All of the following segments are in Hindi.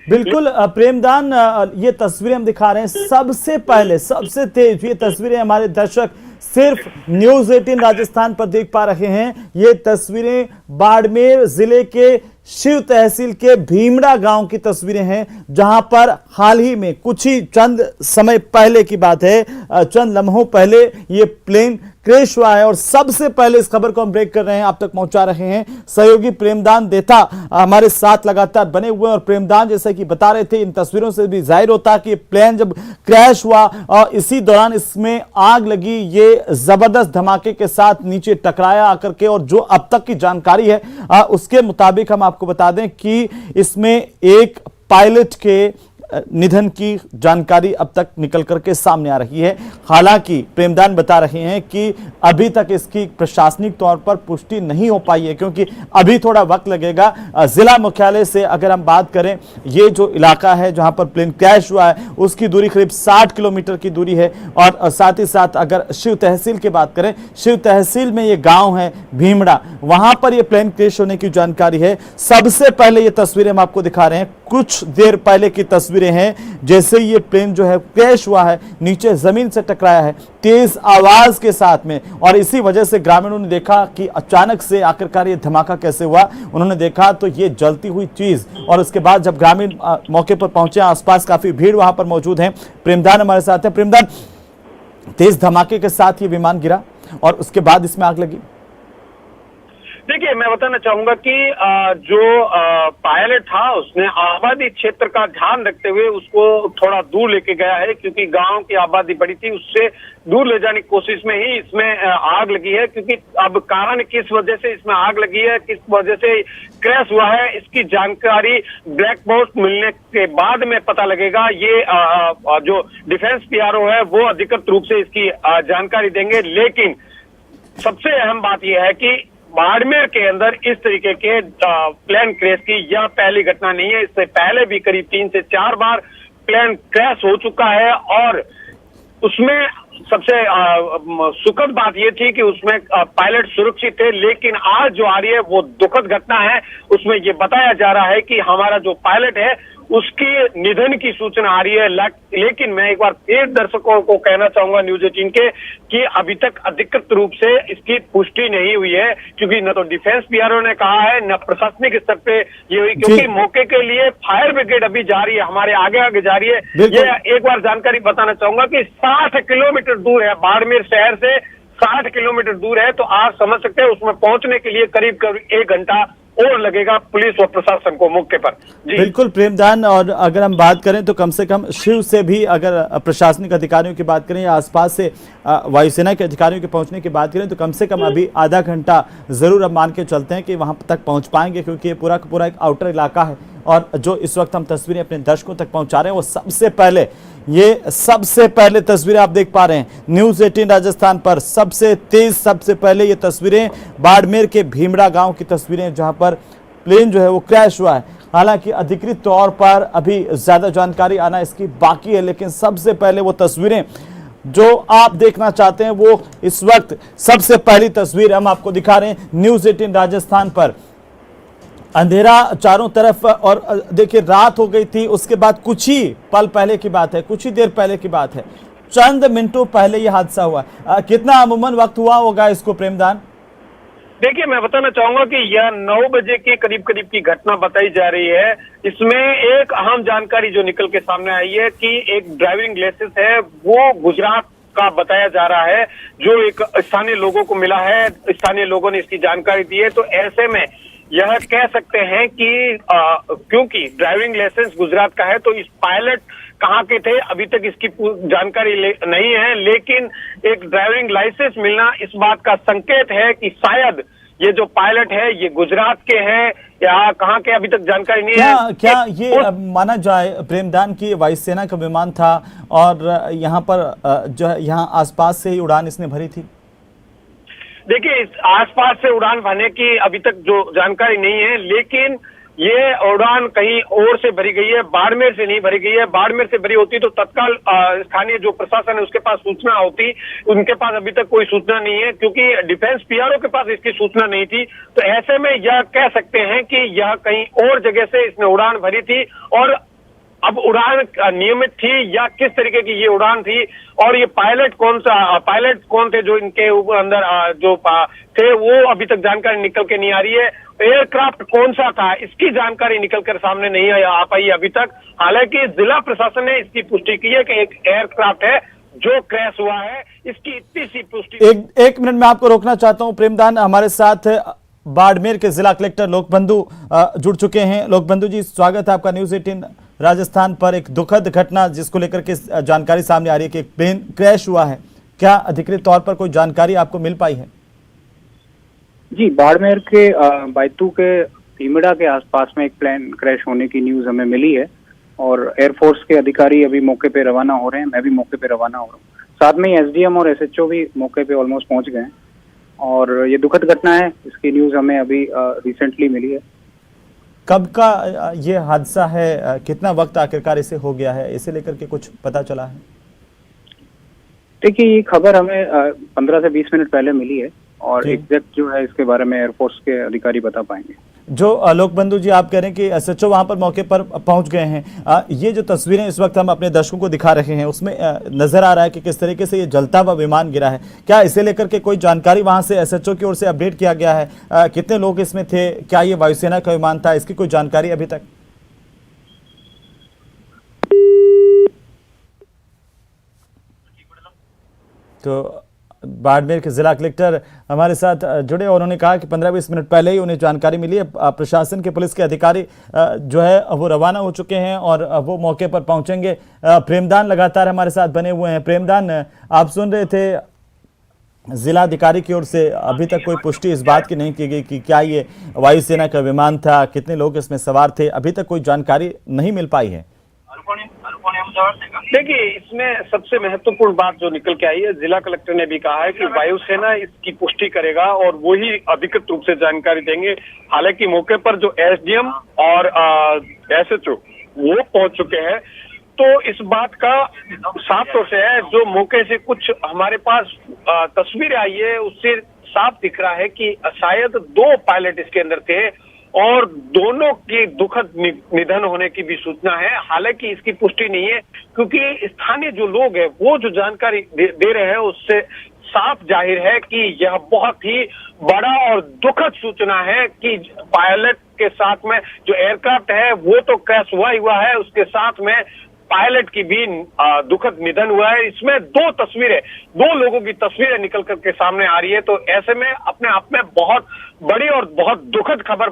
बिल्कुल प्रेमदान, ये तस्वीरें हम दिखा रहे हैं सबसे पहले, सबसे तेज ये तस्वीरें हमारे दर्शक सिर्फ न्यूज 18 राजस्थान पर देख पा रहे हैं। ये तस्वीरें बाड़मेर जिले के शिव तहसील के भीमड़ा गांव की तस्वीरें हैं, जहां पर हाल ही में कुछ ही चंद समय पहले की बात है, चंद लम्हों पहले ये प्लेन क्रैश हुआ है। और सबसे पहले इस खबर को हम ब्रेक कर रहे हैं, आप तक पहुंचा रहे हैं सहयोगी प्रेमदान देता हमारे साथ लगातार बने हुए हैं। और प्रेमदान, जैसे कि बता रहे थे, इन तस्वीरों से भी जाहिर होता कि प्लेन जब क्रैश हुआ और इसी दौरान इसमें आग लगी, ये जबरदस्त धमाके के साथ नीचे टकराया आकर के। और जो अब तक की जानकारी है उसके मुताबिक हम आपको बता दें कि इसमें एक पायलट के निधन की जानकारी अब तक निकल करके सामने आ रही है। हालांकि प्रेमदान बता रहे हैं कि अभी तक इसकी प्रशासनिक तौर पर पुष्टि नहीं हो पाई है, क्योंकि अभी थोड़ा वक्त लगेगा। जिला मुख्यालय से अगर हम बात करें, ये जो इलाका है जहां पर प्लेन क्रैश हुआ है उसकी दूरी करीब 60 किलोमीटर की दूरी है। और साथ ही साथ अगर शिव तहसील की बात करें, शिव तहसील में ये गांव है भीमड़ा, वहां पर ये प्लेन क्रैश होने की जानकारी है। सबसे पहले ये तस्वीरें हम आपको दिखा रहे हैं, कुछ देर पहले की तस्वीरें हैं, जैसे ये प्लेन जो है क्रैश हुआ है, नीचे जमीन से टकराया है तेज आवाज के साथ में। और इसी वजह से ग्रामीणों ने देखा कि अचानक से आखिरकार ये धमाका कैसे हुआ। उन्होंने देखा तो ये जलती हुई चीज, और उसके बाद जब ग्रामीण मौके पर पहुंचे, आसपास काफी भीड़ वहां पर मौजूद है। प्रेमदान हमारे साथ है। प्रेमदान, तेज धमाके के साथ ये विमान गिरा और उसके बाद इसमें आग लगी। देखिए, मैं बताना चाहूंगा कि जो पायलट था उसने आबादी क्षेत्र का ध्यान रखते हुए उसको थोड़ा दूर लेके गया है, क्योंकि गांव की आबादी बड़ी थी, उससे दूर ले जाने की कोशिश में ही इसमें आग लगी है। क्योंकि अब कारण किस वजह से इसमें आग लगी है, किस वजह से क्रैश हुआ है, इसकी जानकारी ब्लैक बॉक्स मिलने के बाद में पता लगेगा। ये जो डिफेंस पीआरओ है वो अधिकृत रूप से इसकी जानकारी देंगे। लेकिन सबसे अहम बात यह है कि बाड़मेर के अंदर इस तरीके के प्लेन क्रैश की यह पहली घटना नहीं है। इससे पहले भी करीब 3 से 4 बार प्लेन क्रैश हो चुका है। और उसमें सबसे सुखद बात यह थी कि उसमें पायलट सुरक्षित थे। लेकिन आज जो आ रही है वो दुखद घटना है। उसमें ये बताया जा रहा है कि हमारा जो पायलट है उसकी निधन की सूचना आ रही है। लेकिन मैं एक बार फिर दर्शकों को कहना चाहूंगा न्यूज 18 के कि अभी तक अधिकृत रूप से इसकी पुष्टि नहीं हुई है, क्योंकि न तो डिफेंस पीआरओ ने कहा है, न प्रशासनिक स्तर पे ये हुई, क्योंकि मौके के लिए फायर ब्रिगेड अभी जा रही है, हमारे आगे आगे जा रही है। ये एक बार जानकारी बताना चाहूंगा कि 60 किलोमीटर दूर है, बाड़मेर शहर से 60 किलोमीटर दूर है। तो आप समझ सकते हैं उसमें पहुंचने के लिए करीब करीब 1 घंटा और लगेगा पुलिस और प्रशासन को मौके पर। जी बिल्कुल प्रेमदान, और अगर हम बात करें तो कम से कम शिव से भी अगर प्रशासनिक अधिकारियों की बात करें या आसपास से वायुसेना के अधिकारियों के पहुंचने की बात करें, तो कम से कम अभी आधा घंटा जरूर अब मान के चलते हैं कि वहां तक पहुंच पाएंगे, क्योंकि ये पूरा का पूरा एक आउटर इलाका है। और जो इस वक्त हम तस्वीरें अपने दर्शकों तक पहुंचा रहे हैं, वो सबसे पहले तस्वीरें आप देख पा रहे हैं न्यूज 18 राजस्थान पर। सबसे पहले ये तस्वीरें बाड़मेर के भीमड़ा गांव की तस्वीरें, जहां पर प्लेन जो है वो क्रैश हुआ है। हालांकि अधिकृत तौर पर अभी ज्यादा जानकारी आना इसकी बाकी है, लेकिन सबसे पहले वो तस्वीरें जो आप देखना चाहते हैं, वो इस वक्त सबसे पहली तस्वीर हम आपको दिखा रहे हैं न्यूज 18 राजस्थान पर। अंधेरा चारों तरफ, और देखिए रात हो गई थी। उसके बाद कुछ ही पल पहले की बात है, कुछ ही देर पहले की बात है, चंद मिनटों पहले यह हादसा हुआ। कितना अमूमन वक्त हुआ होगा इसको प्रेमदान? देखिए, मैं बताना चाहूंगा कि यह 9 बजे के करीब करीब की घटना बताई जा रही है। इसमें एक अहम जानकारी जो निकल के सामने आई है कि एक ड्राइविंग लाइसेंस है वो गुजरात का बताया जा रहा है, जो एक स्थानीय लोगों को मिला है। स्थानीय लोगों ने इसकी जानकारी दी है। तो ऐसे में यह कह सकते हैं कि क्योंकि ड्राइविंग लाइसेंस गुजरात का है, तो इस पायलट कहाँ के थे अभी तक इसकी जानकारी नहीं है। लेकिन एक ड्राइविंग लाइसेंस मिलना इस बात का संकेत है कि शायद ये जो पायलट है ये गुजरात के हैं या कहाँ के, अभी तक जानकारी नहीं है। क्या ये माना जाए प्रेमदान की वायुसेना का विमान था और यहाँ पर जो है यहाँ आसपास से ही उड़ान इसने भरी थी? देखिए, इस आसपास से उड़ान भरने की अभी तक जो जानकारी नहीं है, लेकिन ये उड़ान कहीं और से भरी गई है, बाड़मेर से नहीं भरी गई है। बाड़मेर से भरी होती तो तत्काल स्थानीय जो प्रशासन है उसके पास सूचना होती, उनके पास अभी तक कोई सूचना नहीं है, क्योंकि डिफेंस पीआरओ के पास इसकी सूचना नहीं थी। तो ऐसे में यह कह सकते हैं कि यह कहीं और जगह से इसने उड़ान भरी थी, और अब उड़ान नियमित थी या किस तरीके की ये उड़ान थी, और ये पायलट कौन थे जो इनके अंदर जो थे, वो अभी तक जानकारी निकल के नहीं आ रही है। एयरक्राफ्ट कौन सा था इसकी जानकारी निकल कर सामने नहीं आ पाई अभी तक। हालांकि जिला प्रशासन ने इसकी पुष्टि की है कि एक एयरक्राफ्ट है जो क्रैश हुआ है, इसकी इतनी सी पुष्टि। एक मिनट में आपको रोकना चाहता हूं प्रेमदान, हमारे साथ बाड़मेर के जिला कलेक्टर लोकबंधु जुड़ चुके हैं। लोकबंधु जी, स्वागत है आपका न्यूज 18 राजस्थान पर। एक दुखद घटना जिसको लेकर के जानकारी सामने आ रही है कि एक प्लेन क्रैश हुआ है, क्या अधिकृत तौर पर कोई जानकारी आपको मिल पाई है? जी, बाड़मेर के बैतू के भीमड़ा के आसपास में एक प्लेन क्रैश होने की न्यूज हमें मिली है, और एयरफोर्स के अधिकारी अभी मौके पे रवाना हो रहे हैं। मैं भी मौके पे रवाना हो रहा हूँ, साथ में ही एसडीएम और एसएचओ भी मौके पे ऑलमोस्ट पहुंच गए हैं। और ये दुखद घटना है, इसकी न्यूज हमें अभी रिसेंटली मिली है। कब का ये हादसा है, कितना वक्त आखिरकार इसे हो गया है, इसे लेकर के कुछ पता चला है? देखिए, ये खबर हमें 15 से 20 मिनट पहले मिली है, और एग्जैक्ट जो है इसके बारे में एयरफोर्स के अधिकारी बता पाएंगे। जो लोकबंधु जी आप कह रहे हैं कि एसएचओ वहां पर मौके पर पहुंच गए हैं, ये जो तस्वीरें इस वक्त हम अपने दर्शकों को दिखा रहे हैं उसमें नजर आ रहा है कि किस तरीके से ये जलता हुआ विमान गिरा है। क्या इसे लेकर के कोई जानकारी वहां से एसएचओ की ओर से अपडेट किया गया है? कितने लोग इसमें थे? क्या ये वायुसेना का विमान था? इसकी कोई जानकारी अभी तक? तो बाड़मेर के जिला कलेक्टर हमारे साथ जुड़े और उन्होंने कहा कि 15-20 मिनट पहले ही उन्हें जानकारी मिली है। प्रशासन के पुलिस के अधिकारी जो है वो रवाना हो चुके हैं और वो मौके पर पहुंचेंगे। प्रेमदान लगातार हमारे साथ बने हुए हैं। प्रेमदान, आप सुन रहे थे जिला अधिकारी की ओर से अभी तक कोई पुष्टि इस बात की नहीं की गई कि क्या ये वायुसेना का विमान था, कितने लोग इसमें सवार थे, अभी तक कोई जानकारी नहीं मिल पाई है। देखिए, इसमें सबसे महत्वपूर्ण बात जो निकल के आई है, जिला कलेक्टर ने भी कहा है कि वायुसेना इसकी पुष्टि करेगा और वो ही अधिकृत रूप से जानकारी देंगे। हालांकि मौके पर जो एसडीएम और एसएचओ वो पहुंच चुके हैं, तो इस बात का साफ तौर से है, जो मौके से कुछ हमारे पास तस्वीरें आई है उससे साफ दिख रहा है कि शायद 2 पायलट इसके अंदर थे और दोनों की दुखद निधन होने की भी सूचना है। हालांकि इसकी पुष्टि नहीं है, क्योंकि स्थानीय जो लोग हैं वो जो जानकारी दे रहे हैं उससे साफ जाहिर है कि यह बहुत ही बड़ा और दुखद सूचना है कि पायलट के साथ में जो एयरक्राफ्ट है वो तो क्रैश हुआ है, उसके साथ में पायलट की भी दुखद निधन हुआ है। इसमें 2 तस्वीरें, 2 लोगों की तस्वीरें निकल करके सामने आ रही है। तो ऐसे में अपने आप में बहुत बड़ी और बहुत दुखद खबर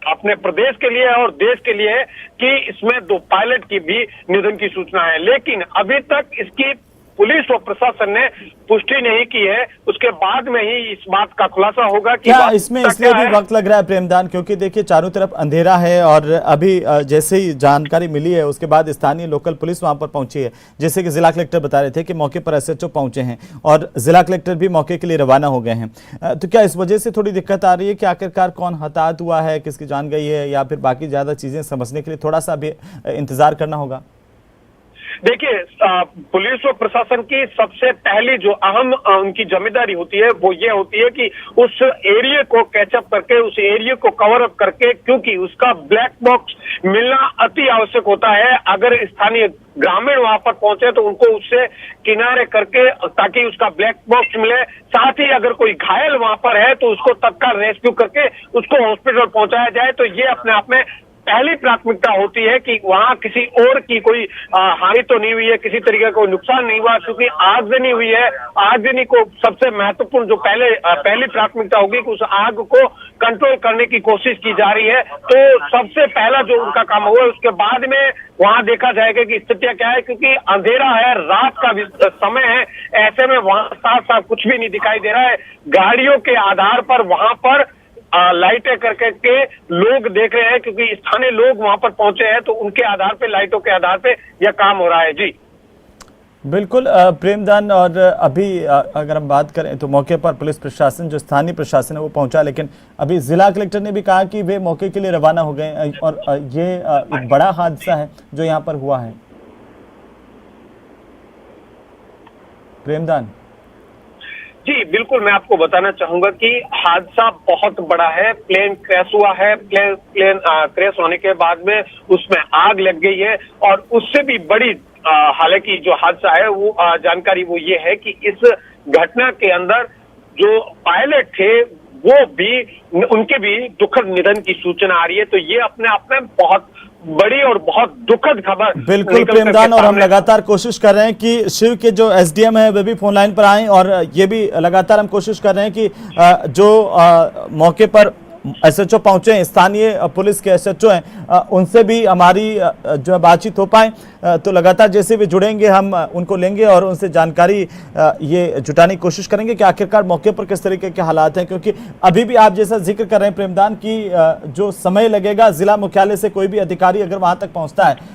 अपने प्रदेश के लिए और देश के लिए है कि इसमें 2 पायलट की भी निधन की सूचना है। लेकिन अभी तक इसकी पुलिस और प्रशासन ने पुष्टि नहीं की है, उसके बाद में ही इस बात का खुलासा होगा कि क्या इसमें इसलिए भी वक्त लग रहा है प्रेमदान, क्योंकि देखिए चारों तरफ अंधेरा है और अभी जैसे ही जानकारी मिली है उसके बाद स्थानीय लोकल पुलिस वहां पर पहुंची है। जैसे कि जिला कलेक्टर बता रहे थे कि मौके पर एसएचओ पहुंचे हैं और जिला कलेक्टर भी मौके के लिए रवाना हो गए हैं। तो क्या इस वजह से थोड़ी दिक्कत आ रही है कि आखिरकार कौन हताहत हुआ है, किसकी जान गई है, या फिर बाकी ज्यादा चीजें समझने के लिए थोड़ा सा अभी इंतजार करना होगा? देखिए, पुलिस और प्रशासन की सबसे पहली जो अहम उनकी जिम्मेदारी होती है वो ये होती है कि उस एरिया को कैचअप करके, उस एरिया को कवर अप करके, क्योंकि उसका ब्लैक बॉक्स मिलना अति आवश्यक होता है। अगर स्थानीय ग्रामीण वहां पर पहुंचे तो उनको उससे किनारे करके, ताकि उसका ब्लैक बॉक्स मिले। साथ ही अगर कोई घायल वहां पर है तो उसको तत्काल रेस्क्यू करके उसको हॉस्पिटल पहुंचाया जाए। तो ये अपने आप में पहली प्राथमिकता होती है कि वहां किसी और की कोई हानि तो नहीं हुई है, किसी तरीके का कोई नुकसान नहीं हुआ। क्योंकि आगजनी हुई है, आगजनी को सबसे महत्वपूर्ण जो पहली प्राथमिकता होगी कि उस आग को कंट्रोल करने की कोशिश की जा रही है। तो सबसे पहला जो उनका काम हुआ है, उसके बाद में वहां देखा जाएगा कि स्थितियां क्या है, क्योंकि अंधेरा है, रात का समय है। ऐसे में वहां साफ साफ कुछ भी नहीं दिखाई दे रहा है। गाड़ियों के आधार पर वहां पर लाइटें करके के लोग देख रहे हैं, क्योंकि स्थानीय लोग वहां पर पहुंचे हैं, तो उनके आधार पे, लाइटों के आधार पे यह काम हो रहा है। जी बिल्कुल प्रेमदान। और अभी अगर हम बात करें तो मौके पर पुलिस प्रशासन, जो स्थानीय प्रशासन है वो पहुंचा, लेकिन अभी जिला कलेक्टर ने भी कहा कि वे मौके के लिए रवाना हो गए और ये एक बड़ा हादसा है जो यहाँ पर हुआ है। प्रेमदान जी बिल्कुल, मैं आपको बताना चाहूंगा कि हादसा बहुत बड़ा है। प्लेन क्रैश हुआ है। प्लेन क्रैश होने के बाद में उसमें आग लग गई है और उससे भी बड़ी हालांकि जो हादसा है वो जानकारी वो ये है कि इस घटना के अंदर जो पायलट थे वो भी, उनके भी दुखद निधन की सूचना आ रही है। तो ये अपने आप में बहुत बड़ी और बहुत दुखद खबर। बिल्कुल प्रेमदान, और हम लगातार कोशिश कर रहे हैं कि शिव के जो एसडीएम है वे भी फोन लाइन पर आएं, और ये भी लगातार हम कोशिश कर रहे हैं कि जो मौके पर एसएचओ पहुंचे हैं, स्थानीय पुलिस के एसएचओ हैं, उनसे भी हमारी जो है बातचीत हो पाए। तो लगातार जैसे भी जुड़ेंगे हम उनको लेंगे और उनसे जानकारी ये जुटाने की कोशिश करेंगे कि आखिरकार मौके पर किस तरीके के हालात हैं, क्योंकि अभी भी आप जैसा जिक्र कर रहे हैं प्रेमदान की जो समय लगेगा जिला मुख्यालय से कोई भी अधिकारी अगर वहां तक पहुंचता है